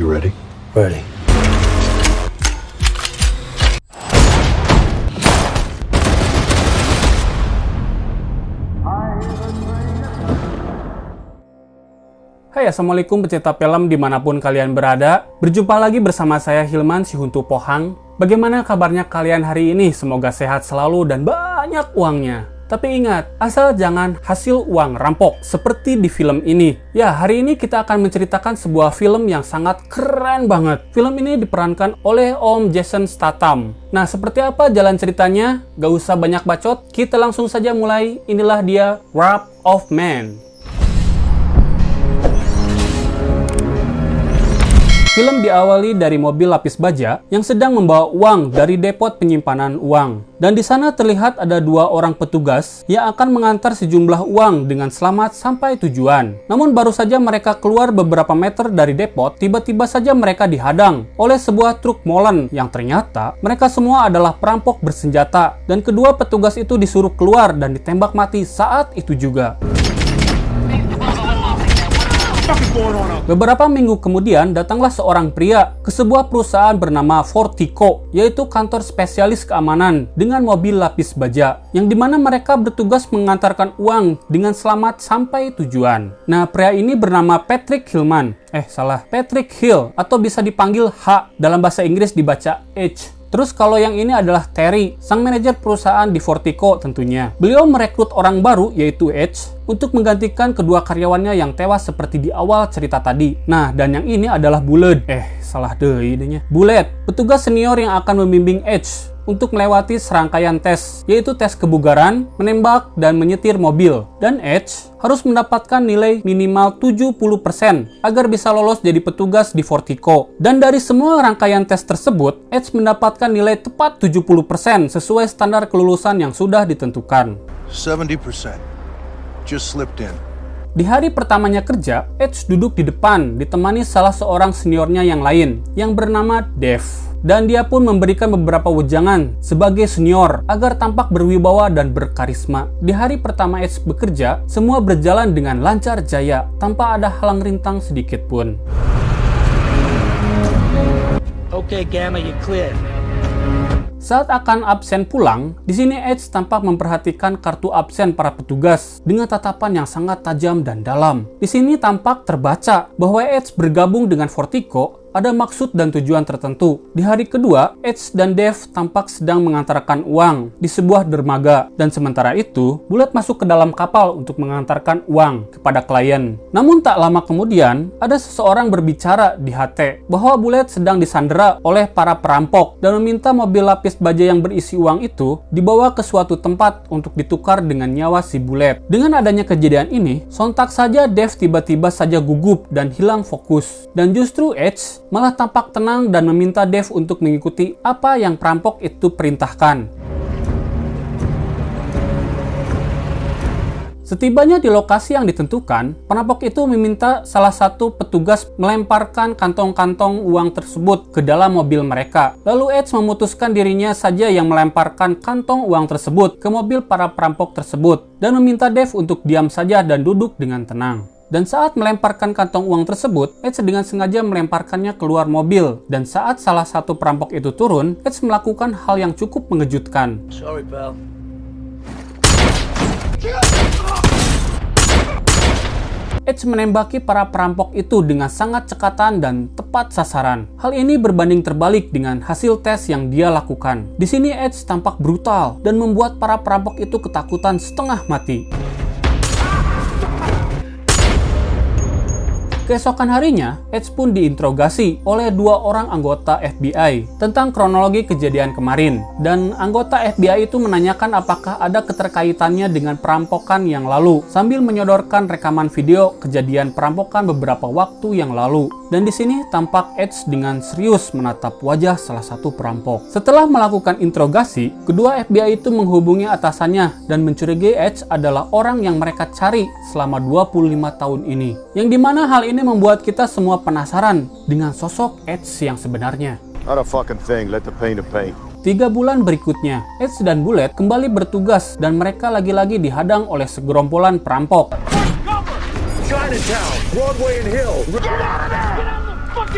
You ready? Ready. Hai, Assalamualaikum pecinta film dimanapun kalian berada. Berjumpa lagi bersama saya Hilman Sihuntu Pohang. Bagaimana kabarnya kalian hari ini? Semoga sehat selalu dan banyak uangnya. Tapi ingat, asal jangan hasil uang rampok seperti di film ini. Ya, hari ini kita akan menceritakan sebuah film yang sangat keren banget. Film ini diperankan oleh Om Jason Statham. Nah, seperti apa jalan ceritanya? Gak usah banyak bacot, kita langsung saja mulai. Inilah dia, Wrath of Man. Film diawali dari mobil lapis baja yang sedang membawa uang dari depot penyimpanan uang. Dan di sana terlihat ada dua orang petugas yang akan mengantar sejumlah uang dengan selamat sampai tujuan. Namun baru saja mereka keluar beberapa meter dari depot, tiba-tiba saja mereka dihadang oleh sebuah truk molen yang ternyata mereka semua adalah perampok bersenjata. Dan kedua petugas itu disuruh keluar dan ditembak mati saat itu juga. Beberapa minggu kemudian datanglah seorang pria ke sebuah perusahaan bernama Fortico, yaitu kantor spesialis keamanan dengan mobil lapis baja, yang dimana mereka bertugas mengantarkan uang dengan selamat sampai tujuan. Nah, pria ini bernama Patrick Hillman. Patrick Hill, atau bisa dipanggil H, dalam bahasa Inggris dibaca H. Terus kalau yang ini adalah Terry, sang manajer perusahaan di Fortico tentunya. Beliau merekrut orang baru yaitu Edge untuk menggantikan kedua karyawannya yang tewas seperti di awal cerita tadi. Nah, dan yang ini adalah Bullet. Bullet, petugas senior yang akan membimbing Edge untuk melewati serangkaian tes, yaitu tes kebugaran, menembak, dan menyetir mobil. Dan Edge harus mendapatkan nilai minimal 70% agar bisa lolos jadi petugas di Fortico. Dan dari semua rangkaian tes tersebut, Edge mendapatkan nilai tepat 70% sesuai standar kelulusan yang sudah ditentukan. 70%. Just slipped in. Di hari pertamanya kerja, Edge duduk di depan, ditemani salah seorang seniornya yang lain, yang bernama Dave. Dan dia pun memberikan beberapa wejangan sebagai senior, agar tampak berwibawa dan berkarisma. Di hari pertama Edge bekerja, semua berjalan dengan lancar jaya, tanpa ada halang rintang sedikit pun. Okay, Gamma, you clear. Saat akan absen pulang, di sini Edge tampak memperhatikan kartu absen para petugas dengan tatapan yang sangat tajam dan dalam. Di sini tampak terbaca bahwa Edge bergabung dengan Fortico ada maksud dan tujuan tertentu. Di hari kedua, Edge dan Dave tampak sedang mengantarkan uang di sebuah dermaga, dan sementara itu, Bullet masuk ke dalam kapal untuk mengantarkan uang kepada klien. Namun tak lama kemudian, ada seseorang berbicara di HT bahwa Bullet sedang disandera oleh para perampok dan meminta mobil lapis baja yang berisi uang itu dibawa ke suatu tempat untuk ditukar dengan nyawa si Bullet. Dengan adanya kejadian ini, sontak saja Dave tiba-tiba saja gugup dan hilang fokus. Dan justru Edge malah tampak tenang dan meminta Dave untuk mengikuti apa yang perampok itu perintahkan. Setibanya di lokasi yang ditentukan, perampok itu meminta salah satu petugas melemparkan kantong-kantong uang tersebut ke dalam mobil mereka. Lalu Edge memutuskan dirinya saja yang melemparkan kantong uang tersebut ke mobil para perampok tersebut dan meminta Dave untuk diam saja dan duduk dengan tenang. Dan saat melemparkan kantong uang tersebut, Edge dengan sengaja melemparkannya keluar mobil. Dan saat salah satu perampok itu turun, Edge melakukan hal yang cukup mengejutkan. Sorry, pal. Edge menembaki para perampok itu dengan sangat cekatan dan tepat sasaran. Hal ini berbanding terbalik dengan hasil tes yang dia lakukan. Di sini Edge tampak brutal dan membuat para perampok itu ketakutan setengah mati. Keesokan harinya, Edge pun diinterogasi oleh dua orang anggota FBI tentang kronologi kejadian kemarin. Dan anggota FBI itu menanyakan apakah ada keterkaitannya dengan perampokan yang lalu, sambil menyodorkan rekaman video kejadian perampokan beberapa waktu yang lalu. Dan di sini tampak Edge dengan serius menatap wajah salah satu perampok. Setelah melakukan interogasi, kedua FBI itu menghubungi atasannya dan mencurigai Edge adalah orang yang mereka cari selama 25 tahun ini. Yang dimana hal ini membuat kita semua penasaran dengan sosok Edge yang sebenarnya. Not a fucking thing. Let the paint to paint. 3 bulan berikutnya, Edge dan Bullet kembali bertugas dan mereka lagi-lagi dihadang oleh segerombolan perampok. Chinatown, Broadway and Hill. Get out of there! Get out of the fucking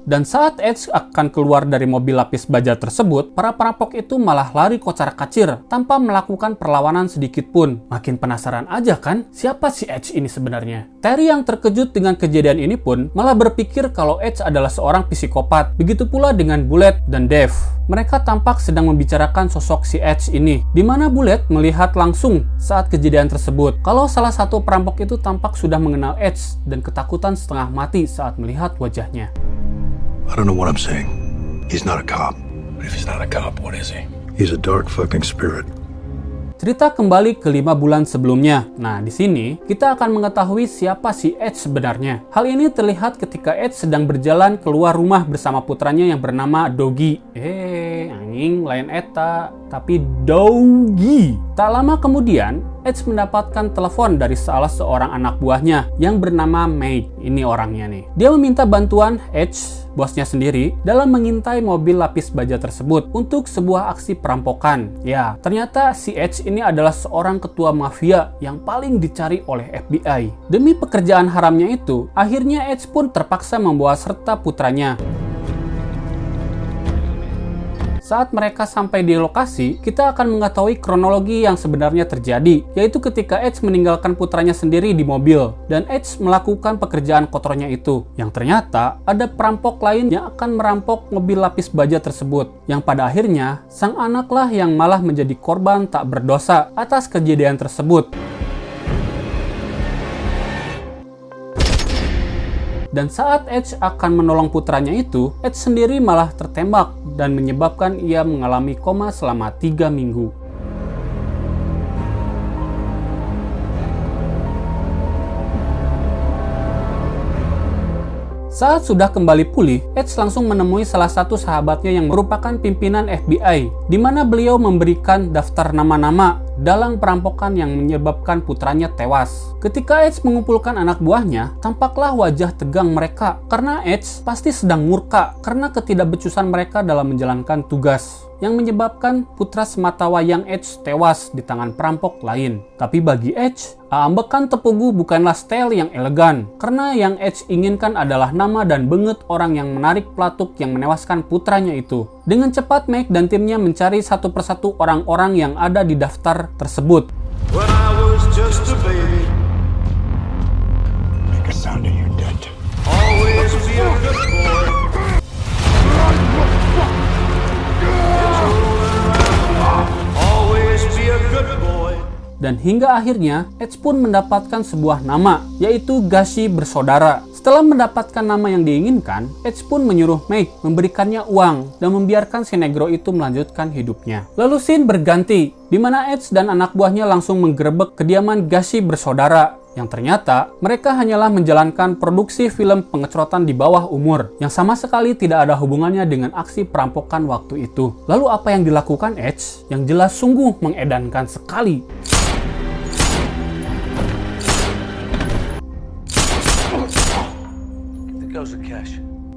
Dan saat Edge akan keluar dari mobil lapis baja tersebut, para perampok itu malah lari kocar-kacir tanpa melakukan perlawanan sedikit pun. Makin penasaran aja kan, siapa si Edge ini sebenarnya? Terry yang terkejut dengan kejadian ini pun malah berpikir kalau Edge adalah seorang psikopat. Begitu pula dengan Bullet dan Dave. Mereka tampak sedang membicarakan sosok si Edge ini, di mana Bullet melihat langsung saat kejadian tersebut kalau salah satu perampok itu tampak sudah mengenal Edge dan ketakutan setengah mati saat melihat wajahnya. I don't know what I'm saying. He's not a cop. If he's not a cop, what is he? He's a dark fucking spirit. Cerita kembali ke 5 bulan sebelumnya. Nah, di sini kita akan mengetahui siapa si Edge sebenarnya. Hal ini terlihat ketika Edge sedang berjalan keluar rumah bersama putranya yang bernama Doggy. Anjing, lain eta, tapi Doggy. Tak lama kemudian, Edge mendapatkan telepon dari salah seorang anak buahnya yang bernama May. Ini orangnya nih. Dia meminta bantuan Edge, bosnya sendiri, dalam mengintai mobil lapis baja tersebut untuk sebuah aksi perampokan. Ya, ternyata si Edge ini adalah seorang ketua mafia yang paling dicari oleh FBI. Demi pekerjaan haramnya itu, akhirnya Edge pun terpaksa membawa serta putranya. Saat mereka sampai di lokasi, kita akan mengetahui kronologi yang sebenarnya terjadi, yaitu ketika Edge meninggalkan putranya sendiri di mobil, dan Edge melakukan pekerjaan kotornya itu. Yang ternyata, ada perampok lain yang akan merampok mobil lapis baja tersebut, yang pada akhirnya, sang anaklah yang malah menjadi korban tak berdosa atas kejadian tersebut. Dan saat Edge akan menolong putranya itu, Edge sendiri malah tertembak dan menyebabkan ia mengalami koma selama 3 minggu. Saat sudah kembali pulih, Edge langsung menemui salah satu sahabatnya yang merupakan pimpinan FBI, di mana beliau memberikan daftar nama-nama dalam perampokan yang menyebabkan putranya tewas. Ketika Edge mengumpulkan anak buahnya, tampaklah wajah tegang mereka karena Edge pasti sedang murka karena ketidakbecusan mereka dalam menjalankan tugas, yang menyebabkan putra sematawayang Edge tewas di tangan perampok lain. Tapi bagi Edge, ambekan tepugu bukanlah style yang elegan, karena yang Edge inginkan adalah nama dan benget orang yang menarik pelatuk yang menewaskan putranya itu. Dengan cepat, Mike dan timnya mencari satu persatu orang-orang yang ada di daftar tersebut. When I was just a baby. Make a sound and you're dead. Always be a good boy. Always be a good boy. Dan hingga akhirnya, Edge pun mendapatkan sebuah nama, yaitu Gacy bersaudara. Setelah mendapatkan nama yang diinginkan, Edge pun menyuruh Mike memberikannya uang dan membiarkan si negro itu melanjutkan hidupnya. Lalu scene berganti, di mana Edge dan anak buahnya langsung menggerebek kediaman Gacy bersaudara, yang ternyata mereka hanyalah menjalankan produksi film pengecrotan di bawah umur, yang sama sekali tidak ada hubungannya dengan aksi perampokan waktu itu. Lalu apa yang dilakukan Edge, yang jelas sungguh mengedankan sekali.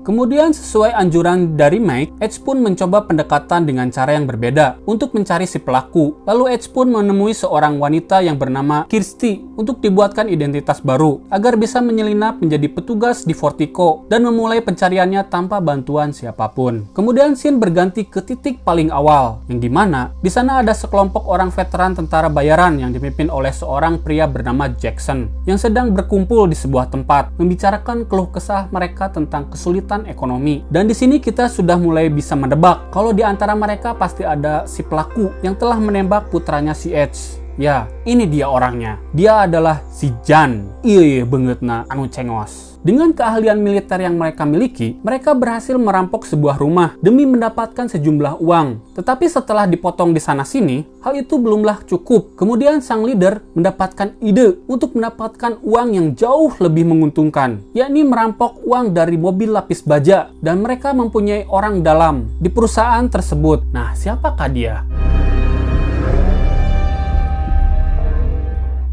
Kemudian sesuai anjuran dari Mike, Edge pun mencoba pendekatan dengan cara yang berbeda untuk mencari si pelaku. Lalu Edge pun menemui seorang wanita yang bernama Kirsty untuk dibuatkan identitas baru agar bisa menyelinap menjadi petugas di Fortico dan memulai pencariannya tanpa bantuan siapapun. Kemudian scene berganti ke titik paling awal, yang dimana di sana ada sekelompok orang veteran tentara bayaran yang dipimpin oleh seorang pria bernama Jackson yang sedang berkumpul di sebuah tempat membicarakan keluh kesah mereka tentang kesulitan ekonomi. Dan di sini kita sudah mulai bisa menebak kalau di antara mereka pasti ada si pelaku yang telah menembak putranya si Edge. Ya, ini dia orangnya. Dia adalah si Jan. Iya banget na anu cengos. Dengan keahlian militer yang mereka miliki, mereka berhasil merampok sebuah rumah demi mendapatkan sejumlah uang. Tetapi setelah dipotong di sana-sini, hal itu belumlah cukup. Kemudian sang leader mendapatkan ide untuk mendapatkan uang yang jauh lebih menguntungkan, yakni merampok uang dari mobil lapis baja, dan mereka mempunyai orang dalam di perusahaan tersebut. Nah, siapakah dia?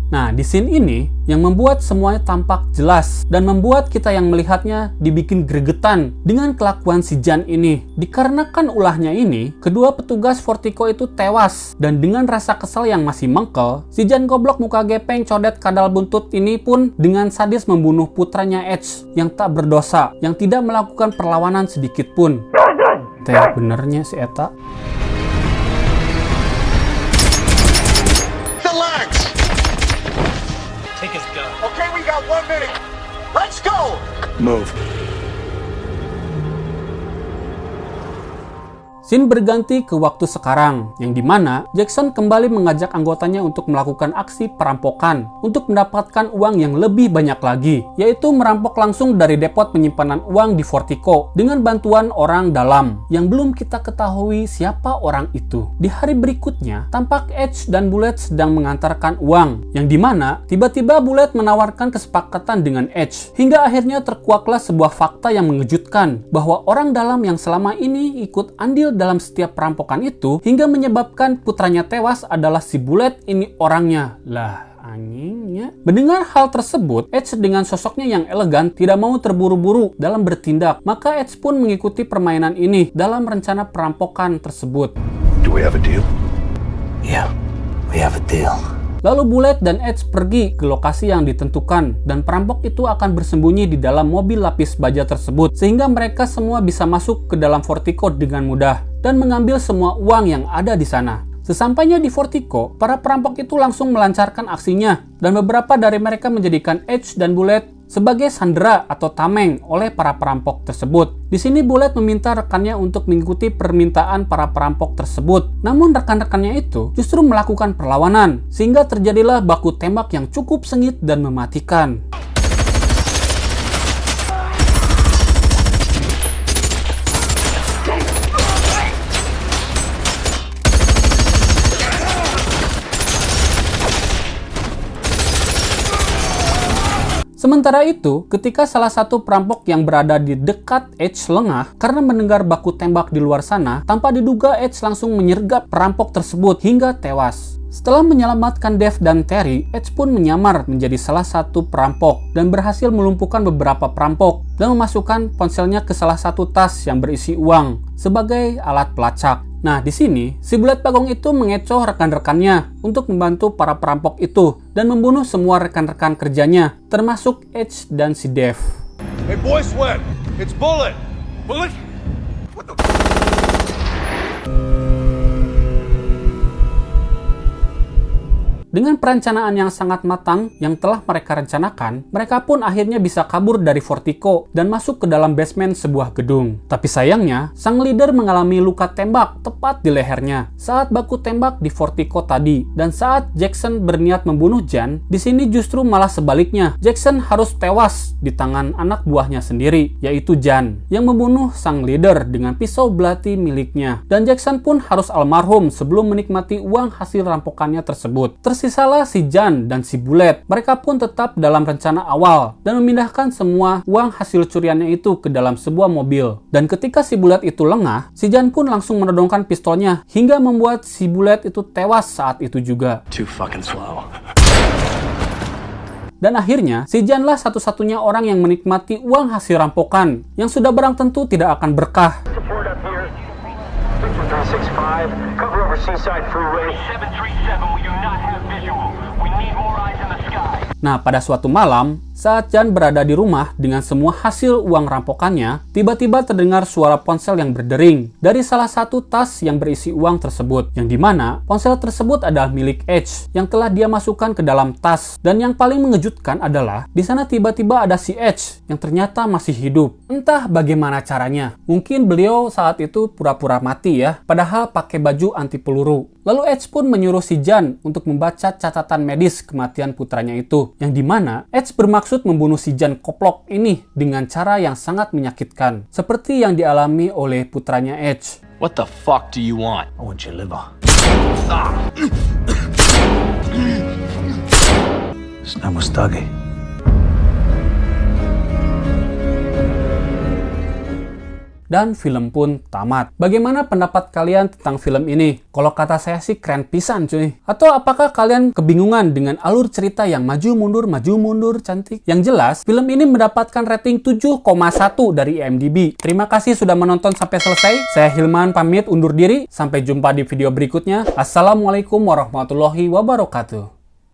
Nah, di scene ini yang membuat semuanya tampak jelas dan membuat kita yang melihatnya dibikin gregetan dengan kelakuan si Jan ini. Dikarenakan ulahnya ini, kedua petugas Vertigo itu tewas dan dengan rasa kesal yang masih mengkel, si Jan goblok muka gepeng codet kadal buntut ini pun dengan sadis membunuh putranya Edge yang tak berdosa, yang tidak melakukan perlawanan sedikit pun. Teh benernya si Eta. Take his gun. Okay, we got 1 minute. Let's go! Move. Scene berganti ke waktu sekarang, yang dimana Jackson kembali mengajak anggotanya untuk melakukan aksi perampokan untuk mendapatkan uang yang lebih banyak lagi, yaitu merampok langsung dari depot penyimpanan uang di Vertigo dengan bantuan orang dalam yang belum kita ketahui siapa orang itu. Di hari berikutnya, tampak Edge dan Bullet sedang mengantarkan uang, yang dimana tiba-tiba Bullet menawarkan kesepakatan dengan Edge, hingga akhirnya terkuaklah sebuah fakta yang mengejutkan bahwa orang dalam yang selama ini ikut andil dalam setiap perampokan itu hingga menyebabkan putranya tewas adalah si Bullet ini orangnya. Lah, anjingnya. Mendengar hal tersebut, Edge dengan sosoknya yang elegan tidak mau terburu-buru dalam bertindak. Maka Edge pun mengikuti permainan ini dalam rencana perampokan tersebut. Do we have a deal? Yeah, we have a deal. Lalu Bullet dan Edge pergi ke lokasi yang ditentukan dan perampok itu akan bersembunyi di dalam mobil lapis baja tersebut sehingga mereka semua bisa masuk ke dalam Vertigo dengan mudah dan mengambil semua uang yang ada di sana. Sesampainya di Vertigo, para perampok itu langsung melancarkan aksinya dan beberapa dari mereka menjadikan Edge dan Bullet sebagai sandera atau tameng oleh para perampok tersebut. Di sini Bullet meminta rekannya untuk mengikuti permintaan para perampok tersebut. Namun rekan-rekannya itu justru melakukan perlawanan sehingga terjadilah baku tembak yang cukup sengit dan mematikan. Sementara itu, ketika salah satu perampok yang berada di dekat Edge lengah karena mendengar baku tembak di luar sana, tanpa diduga Edge langsung menyergap perampok tersebut hingga tewas. Setelah menyelamatkan Dave dan Terry, Edge pun menyamar menjadi salah satu perampok dan berhasil melumpuhkan beberapa perampok dan memasukkan ponselnya ke salah satu tas yang berisi uang sebagai alat pelacak. Nah, di sini si Bullet Bagong itu mengecoh rekan-rekannya untuk membantu para perampok itu dan membunuh semua rekan-rekan kerjanya, termasuk Edge dan si Dave. Hey, boy, Sweat. It's Bullet. Bullet? What the... Dengan perencanaan yang sangat matang yang telah mereka rencanakan, mereka pun akhirnya bisa kabur dari Vertigo dan masuk ke dalam basement sebuah gedung. Tapi sayangnya, sang leader mengalami luka tembak tepat di lehernya saat baku tembak di Vertigo tadi. Dan saat Jackson berniat membunuh Jan, di sini justru malah sebaliknya. Jackson harus tewas di tangan anak buahnya sendiri, yaitu Jan, yang membunuh sang leader dengan pisau belati miliknya. Dan Jackson pun harus almarhum sebelum menikmati uang hasil rampokannya tersebut. Tersisalah si Jan dan si Bullet. Mereka pun tetap dalam rencana awal dan memindahkan semua uang hasil curiannya itu ke dalam sebuah mobil. Dan ketika si Bullet itu lengah, si Jan pun langsung menodongkan pistolnya hingga membuat si Bullet itu tewas saat itu juga. Too fucking slow. Dan akhirnya, si Janlah satu-satunya orang yang menikmati uang hasil rampokan yang sudah barang tentu tidak akan berkah. Support up here. Victor 365, cover over Seaside Freeway. 737, we do not have visual. We need more eyes in the sky. Nah, pada suatu malam, saat Jan berada di rumah dengan semua hasil uang rampokannya, tiba-tiba terdengar suara ponsel yang berdering dari salah satu tas yang berisi uang tersebut, yang dimana ponsel tersebut adalah milik Edge yang telah dia masukkan ke dalam tas. Dan yang paling mengejutkan adalah di sana tiba-tiba ada si Edge yang ternyata masih hidup. Entah bagaimana caranya, mungkin beliau saat itu pura-pura mati ya, padahal pakai baju anti peluru. Lalu Edge pun menyuruh si Jan untuk membaca catatan medis kematian putranya itu, yang dimana Edge bermaksud membunuh si Jan koplok ini dengan cara yang sangat menyakitkan, seperti yang dialami oleh putranya Edge. What the fuck do you want? I want your liver. It's Mustagi. dan film pun tamat. Bagaimana pendapat kalian tentang film ini? Kalau kata saya sih keren pisan cuy. Atau apakah kalian kebingungan dengan alur cerita yang maju mundur cantik? Yang jelas, film ini mendapatkan rating 7,1 dari IMDb. Terima kasih sudah menonton sampai selesai. Saya Hilman pamit undur diri. Sampai jumpa di video berikutnya. Assalamualaikum warahmatullahi wabarakatuh.